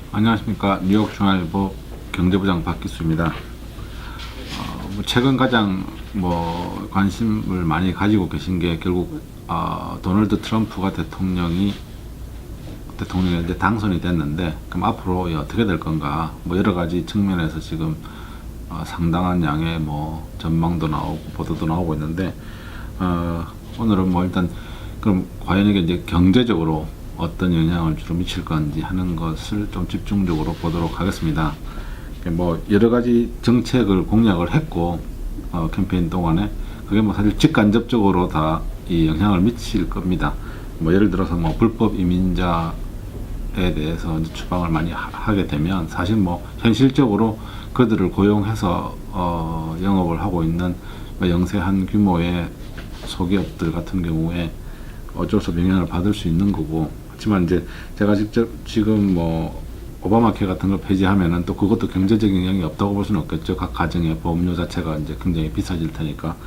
안녕하십니까. 뉴욕중앙일보 경제부장 박기수입니다. 최근 가장 관심을 많이 가지고 계신 게 결국 도널드 트럼프가 대통령이 이제 당선이 됐는데, 그럼 앞으로 어떻게 될 건가, 여러 가지 측면에서 지금 상당한 양의 전망도 나오고 보도도 나오고 있는데, 오늘은 일단 그럼 과연 이게 이제 경제적으로 어떤 영향을 주로 미칠 건지 하는 것을 좀 집중적으로 보도록 하겠습니다. 여러 가지 정책을 공약을 했고, 캠페인 동안에 그게 사실 직간접적으로 다 이 영향을 미칠 겁니다. 예를 들어서 불법 이민자에 대해서 이제 추방을 많이 하게 되면, 사실 현실적으로 그들을 고용해서 영업을 하고 있는 영세한 규모의 소기업들 같은 경우에 어쩔 수 없이 영향을 받을 수 있는 거고, 하지만 이제 제가 직접 지금 오바마 케어 같은 걸 폐지하면은 또 그것도 경제적인 영향이 없다고 볼 수는 없겠죠. 각 가정의 보험료 자체가 이제 굉장히 비싸질 테니까.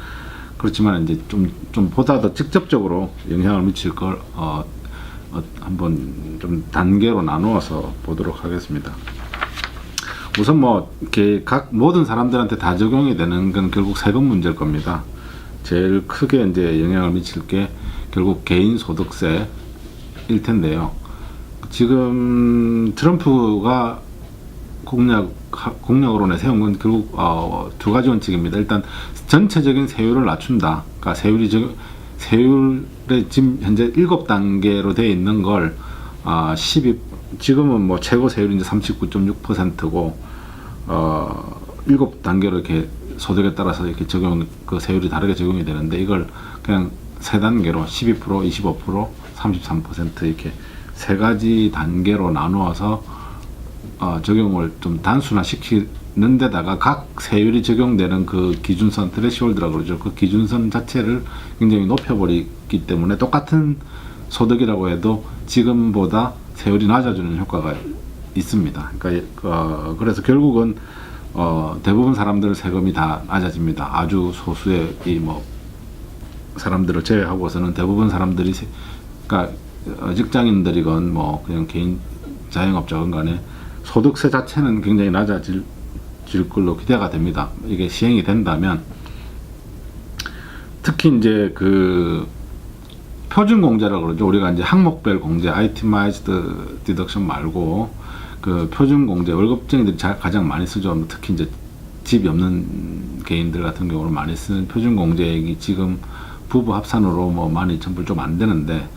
그렇지만 이제 좀 보다 더 직접적으로 영향을 미칠 걸 한번 좀 단계로 나누어서 보도록 하겠습니다. 우선 이렇게 각 모든 사람들한테 다 적용이 되는 건 결국 세금 문제일 겁니다. 제일 크게 이제 영향을 미칠 게 결국 개인 소득세일 텐데요. 지금 트럼프가 공약으로 내세운 건 결국 두 가지 원칙입니다. 일단 전체적인 세율을 낮춘다. 그러니까 세율에 지금 현재 7단계로 되어 있는 걸 지금은 최고 세율이 이제 39.6%고 7단계로 이렇게 소득에 따라서 이렇게 그 세율이 다르게 적용이 되는데, 이걸 그냥 3단계로 12%, 25%, 33% 이렇게 세 가지 단계로 나누어서 적용을 좀 단순화시키는 데다가 각 세율이 적용되는 그 기준선, 트레시홀드라고 그러죠. 그 기준선 자체를 굉장히 높여버리기 때문에 똑같은 소득이라고 해도 지금보다 세율이 낮아지는 효과가 있습니다. 그러니까 그래서 결국은 대부분 사람들 세금이 다 낮아집니다. 아주 소수의 사람들을 제외하고서는 대부분 사람들이 그러니까 직장인들이건 그냥 개인 자영업자건 간에 소득세 자체는 굉장히 낮아질 걸로 기대가 됩니다. 이게 시행이 된다면. 특히 이제 그 표준 공제라고 그러죠. 우리가 이제 항목별 공제, itemized deduction 말고 그 표준 공제, 월급쟁이들이 가장 많이 쓰죠. 특히 이제 집이 없는 개인들 같은 경우는 많이 쓰는 표준 공제액이 지금 부부 합산으로 12,000불 좀 안 되는데,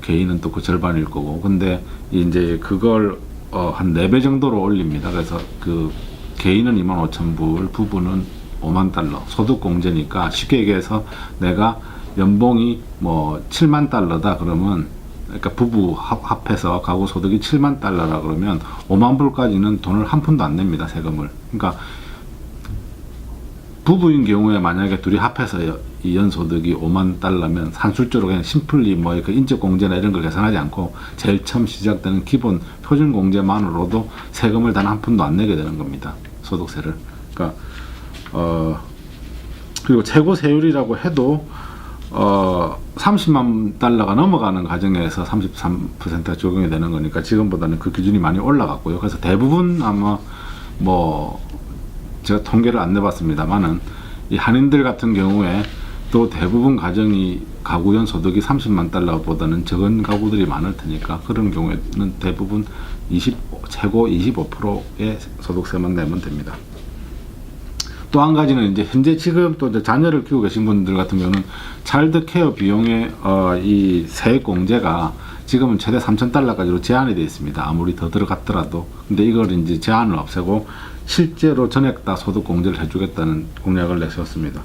개인은 또 그 절반일 거고, 근데 이제 그걸 한 4배 정도로 올립니다. 그래서 그 개인은 25,000불, 부부는 5만 달러, 소득 공제니까 쉽게 얘기해서 내가 연봉이 7만 달러다 그러면, 그러니까 부부 합해서 가구 소득이 7만 달러라 그러면 5만 불까지는 돈을 한 푼도 안 냅니다, 세금을. 그러니까 부부인 경우에 만약에 둘이 합해서 이 연소득이 5만 달러면 산술적으로 그냥 심플리 그 인적 공제나 이런 걸 계산하지 않고 제일 처음 시작되는 기본 표준 공제만으로도 세금을 단 한 푼도 안 내게 되는 겁니다, 소득세를. 그러니까 그리고 최고 세율이라고 해도 30만 달러가 넘어가는 가정에서 33%가 적용이 되는 거니까 지금보다는 그 기준이 많이 올라갔고요. 그래서 대부분 아마 제가 통계를 안 내봤습니다만은 이 한인들 같은 경우에 또 대부분 가정이 가구연 소득이 30만 달러보다는 적은 가구들이 많을 테니까 그런 경우에는 대부분 최고 25%의 소득세만 내면 됩니다. 또 한 가지는 이제 현재 지금 또 이제 자녀를 키우고 계신 분들 같은 경우는 차일드 케어 비용의 이 세액 공제가 지금은 최대 3,000달러까지로 제한이 되어 있습니다. 아무리 더 들어갔더라도. 근데 이걸 이제 제한을 없애고 실제로 전액 다 소득 공제를 해주겠다는 공약을 내세웠습니다.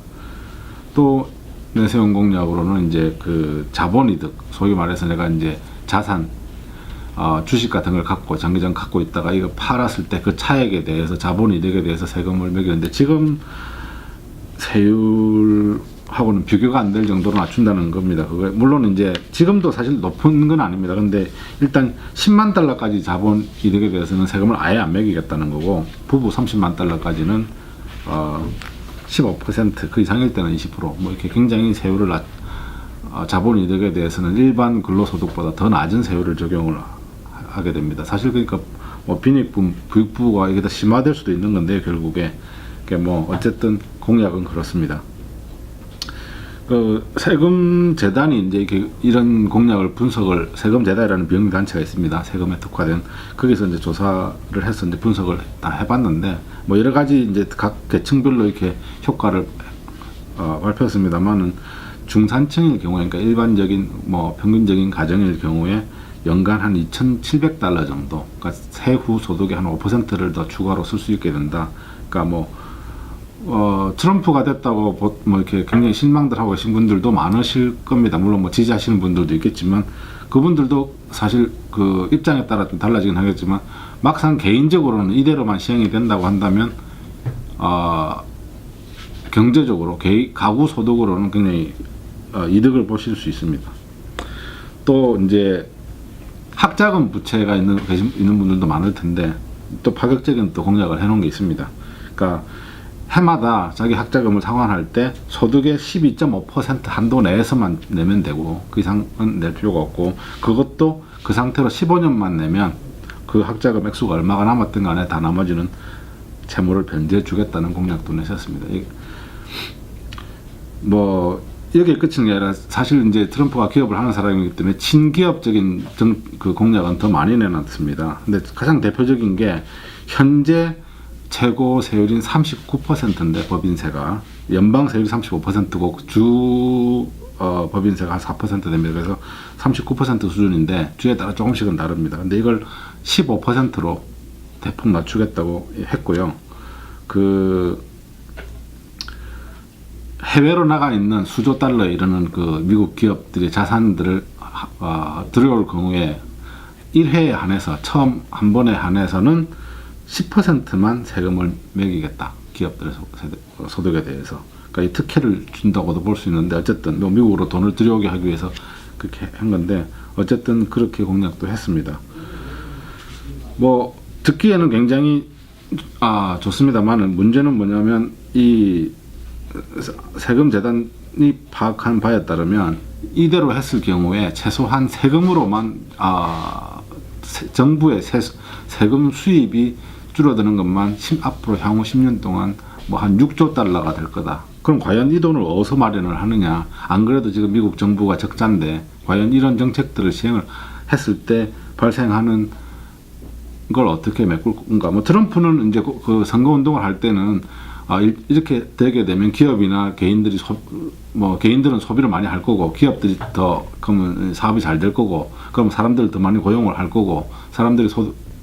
또 내세운 공약으로는 이제 그 자본이득, 소위 말해서 내가 이제 자산, 주식 같은 걸 장기간 갖고 있다가 이거 팔았을 때 그 차액에 대해서, 자본이득에 대해서 세금을 매기는데, 지금 세율하고는 비교가 안 될 정도로 낮춘다는 겁니다. 그거 물론 이제 지금도 사실 높은 건 아닙니다. 근데 일단 10만 달러까지 자본이득에 대해서는 세금을 아예 안 매기겠다는 거고, 부부 30만 달러까지는 15%, 그 이상일 때는 20%, 이렇게 굉장히 세율을 자본이득에 대해서는 일반 근로소득보다 더 낮은 세율을 적용을 하게 됩니다. 사실 그러니까 뭐 부익부가 이게 더 심화될 수도 있는 건데 결국에 뭐 어쨌든 공약은 그렇습니다. 그 세금 재단이 이제 이런 공약을 분석을 세금 재단이라는 비영 단체가 있습니다. 세금에 특화된 거기서 이제 조사를 해서 이제 분석을 다 해봤는데 뭐 여러 가지 이제 각 계층별로 이렇게 효과를 발표했습니다만은 중산층일 경우에 그러니까 일반적인 뭐 평균적인 가정일 경우에 연간 한 2,700달러 정도, 그러니까 세후 소득의 한 5%를 더 추가로 쓸 수 있게 된다. 그러니까 뭐 트럼프가 됐다고 뭐 이렇게 굉장히 실망들 하고 계신 분들도 많으실 겁니다. 물론 뭐 지지하시는 분들도 있겠지만 그분들도 사실 그 입장에 따라 좀 달라지긴 하겠지만 막상 개인적으로는 이대로만 시행이 된다고 한다면 경제적으로 가구 소득으로는 굉장히 이득을 보실 수 있습니다. 또 이제 학자금 부채가 있는 분들도 많을 텐데 또 파격적인 또 공약을 해놓은 게 있습니다. 그러니까 해마다 자기 학자금을 상환할 때 소득의 12.5% 한도 내에서만 내면 되고 그 이상은 낼 필요가 없고 그것도 그 상태로 15년만 내면 그 학자금 액수가 얼마가 남았든 간에 다 나머지는 채무를 변제해 주겠다는 공약도 내셨습니다. 뭐 여기에 끝인 게 아니라 사실 이제 트럼프가 기업을 하는 사람이기 때문에 친기업적인 그 공약은 더 많이 내놨습니다. 근데 가장 대표적인 게 현재 최고 세율인 39%인데 법인세가 연방 세율이 35%고 주 법인세가 한 4% 됩니다. 그래서 39% 수준인데 주에 따라 조금씩은 다릅니다. 근데 이걸 15%로 대폭 낮추겠다고 했고요. 그 해외로 나가 있는 수조 달러에 이르는 그 미국 기업들의 자산들을 들여올 경우에 1회에 한해서 처음 한 번에 한해서는 10%만 세금을 매기겠다. 기업들의 소득에 대해서. 그러니까 이 특혜를 준다고도 볼 수 있는데 어쨌든 뭐 미국으로 돈을 들여오게 하기 위해서 그렇게 한 건데 어쨌든 그렇게 공약도 했습니다. 뭐 듣기에는 굉장히 좋습니다만은 문제는 뭐냐면 이 세금 재단이 파악한 바에 따르면 이대로 했을 경우에 최소한 세금으로만 정부의 세금 수입이 줄어드는 것만 앞으로 향후 10년 동안 뭐 한 6조 달러가 될 거다. 그럼 과연 이 돈을 어디서 마련을 하느냐? 안 그래도 지금 미국 정부가 적자인데 과연 이런 정책들을 시행을 했을 때 발생하는 걸 어떻게 메꿀 건가? 뭐 트럼프는 이제 그 선거 운동을 할 때는 이렇게 되게 되면 기업이나 개인들이 개인들은 소비를 많이 할 거고 기업들이 더 그러면 사업이 잘 될 거고 그럼 사람들 더 많이 고용을 할 거고 사람들이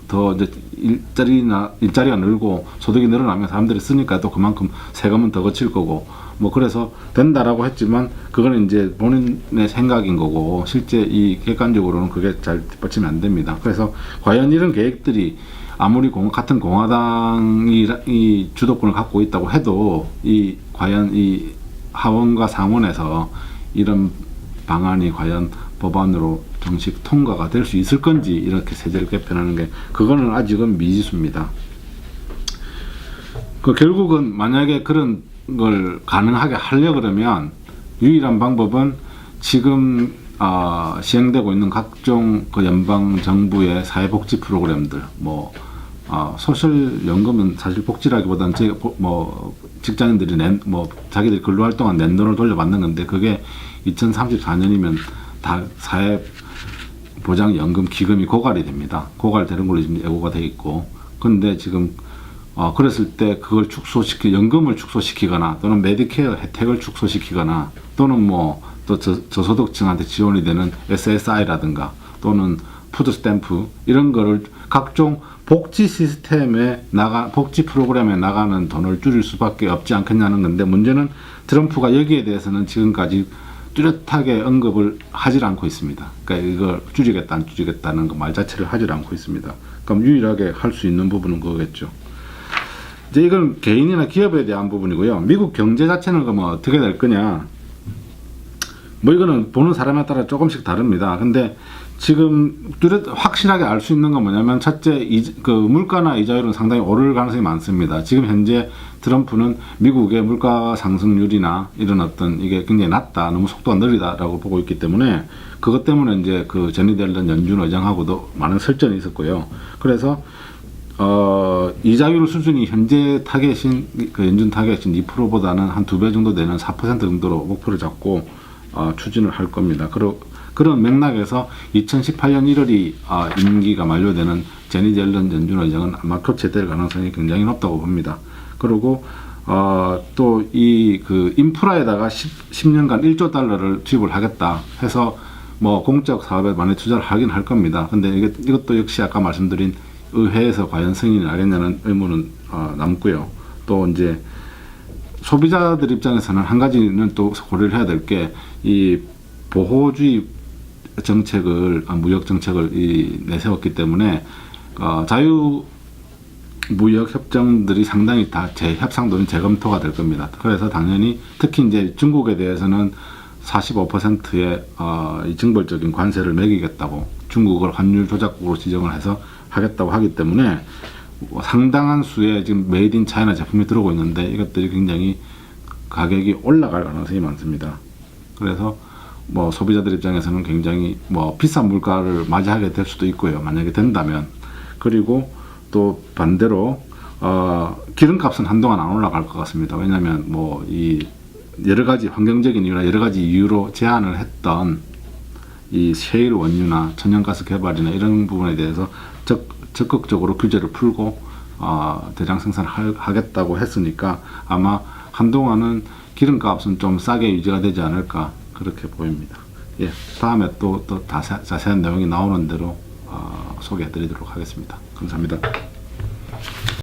더 이제 일자리가 늘고 소득이 늘어나면 사람들이 쓰니까 또 그만큼 세금은 더 거칠 거고 뭐 그래서 된다라고 했지만 그거는 이제 본인의 생각인 거고 실제 이 객관적으로는 그게 잘 뒷받침이 안 됩니다. 그래서 과연 이런 계획들이 아무리 같은 공화당이 이 주도권을 갖고 있다고 해도 과연 이 하원과 상원에서 이런 방안이 과연 법안으로 정식 통과가 될 수 있을 건지 이렇게 세제를 개편하는 게 그거는 아직은 미지수입니다. 결국은 만약에 그런 걸 가능하게 하려 그러면 유일한 방법은 지금 시행되고 있는 각종 그 연방 정부의 사회복지 프로그램들 소셜 연금은 사실 복지라기보다는 직장인들이 자기들이 근로활동한 낸 돈을 돌려받는 건데 그게 2034년이면 다 사회보장연금 기금이 고갈이 됩니다. 고갈되는 걸로 지금 예고가 돼 있고 근데 지금 그랬을 때 그걸 연금을 축소시키거나 또는 메디케어 혜택을 축소시키거나 또는 또 저소득층한테 지원이 되는 SSI라든가 또는 푸드 스탬프 이런 거를 각종 복지 시스템에 복지 프로그램에 나가는 돈을 줄일 수밖에 없지 않겠냐는 건데 문제는 트럼프가 여기에 대해서는 지금까지 뚜렷하게 언급을 하질 않고 있습니다. 그러니까 이걸 줄이겠다 안 줄이겠다는 그 말 자체를 하질 않고 있습니다. 그럼 유일하게 할 수 있는 부분은 그거겠죠. 이제 이건 개인이나 기업에 대한 부분이고요. 미국 경제 자체는 그러면 어떻게 될 거냐? 이거는 보는 사람에 따라 조금씩 다릅니다. 근데 지금 뚜렷 확실하게 알 수 있는 건 뭐냐면 첫째 그 물가나 이자율은 상당히 오를 가능성이 많습니다. 지금 현재 트럼프는 미국의 물가 상승률이나 이런 어떤 이게 굉장히 낮다, 너무 속도가 느리다라고 보고 있기 때문에 그것 때문에 이제 그 제니 옐런 연준 의장하고도 많은 설전이 있었고요. 그래서 이자율 수준이 현재 타겟인 그 연준 타겟인 2%보다는 한 2배 정도 되는 4% 정도로 목표를 잡고 추진을 할 겁니다. 그런 맥락에서 2018년 1월이 임기가 만료되는 제니 옐런 연준 의장은 아마 교체될 가능성이 굉장히 높다고 봅니다. 그리고 또 이 그 인프라에다가 10년간 1조 달러를 투입을 하겠다 해서 뭐 공적 사업에 많이 투자를 하긴 할 겁니다. 근데 이것도 역시 아까 말씀드린 의회에서 과연 승인을 하겠냐는 의문은 남고요. 또 이제 소비자들 입장에서는 한 가지는 또 고려를 해야 될 게 이 보호주의 정책을 무역 정책을 내세웠기 때문에 자유 무역 협정들이 상당히 다 재협상도는 재검토가 될 겁니다. 그래서 당연히 특히 이제 중국에 대해서는 45%의 이 징벌적인 관세를 매기겠다고 중국을 환율 조작국으로 지정을 해서 하겠다고 하기 때문에 상당한 수의 지금 메이드 인 차이나 제품이 들어오고 있는데 이것들이 굉장히 가격이 올라갈 가능성이 많습니다. 그래서 뭐 소비자들 입장에서는 굉장히 뭐 비싼 물가를 맞이하게 될 수도 있고요. 만약에 된다면. 그리고 또 반대로 기름값은 한동안 안 올라갈 것 같습니다. 왜냐하면 뭐 이 여러 가지 환경적인 이유나 여러 가지 이유로 제한을 했던 이 셰일 원유나 천연가스 개발이나 이런 부분에 대해서 적극적으로 규제를 풀고 대량 생산을 하겠다고 했으니까 아마 한동안은 기름값은 좀 싸게 유지가 되지 않을까 그렇게 보입니다. 예, 다음에 또 자세한 내용이 나오는 대로 소개해 드리도록 하겠습니다. 감사합니다.